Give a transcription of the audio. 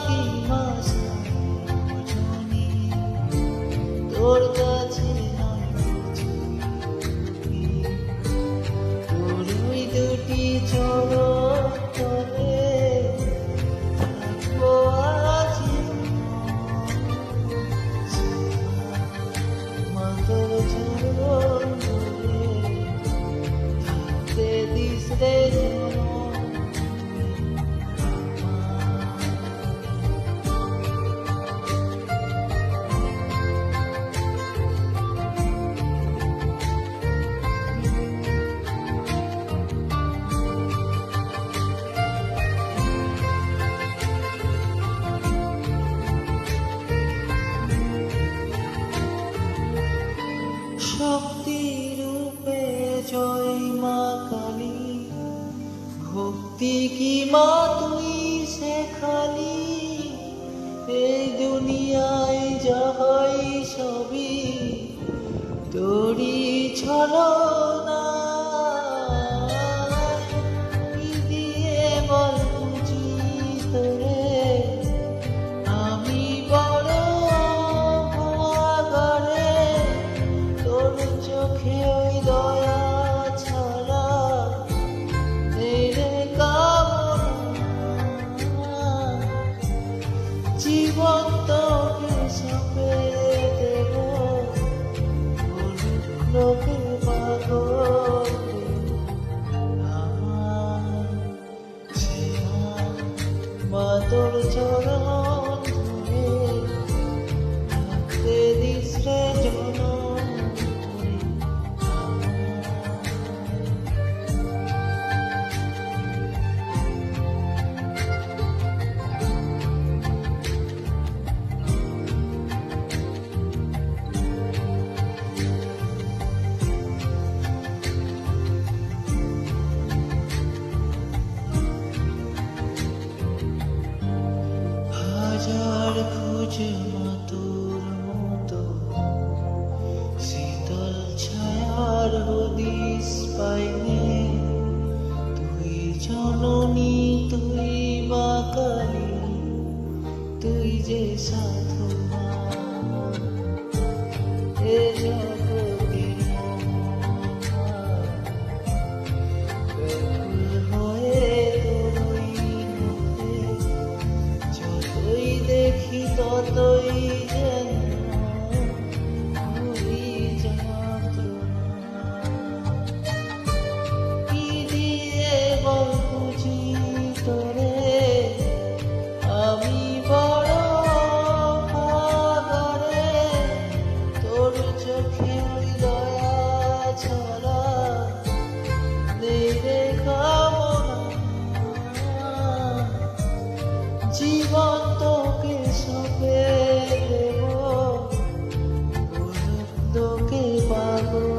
কি মাসা বুঝনি তোর কাছে নয় তোর ওই দুটি চরণ তলে থাকবো মা তোর চরণ ধরে থাকতে দিস রে শক্তি রূপে জয় মা কালী ভক্তি কি মা তুই শেখালি এই দুনিয়ায় যাহাই সবই তোরি ছলনা কি দিয়ে বল বুঝি তোরে আমি বড় ভাগাড়ে তোর চোখে ওই দয়া ছাড়া নেই রে কামনা জীবন তোকে সঁপে দেব লোকে পাগল আমার মা তোর চরণ ধরে থাকতে দিস রে জনম হাজার খুঁজে মা তোর মতো শীতল ছায়ার হদিস পাইনে তুই জননী তুই মা কালী তুই যে সাধু মা এ জগতের ব্যাকুল হয়ে তোরই মুখে যতই দেখি ততই যেন হই যন্ত্রণা কি দিয়ে বল বুঝি তোরে আমি বড় ভাগাড়ে তোর চোখে ওই দয়া ছাড়া নেই রে কামনা জীবন তোকে সঁপে দেব লোকে পাগল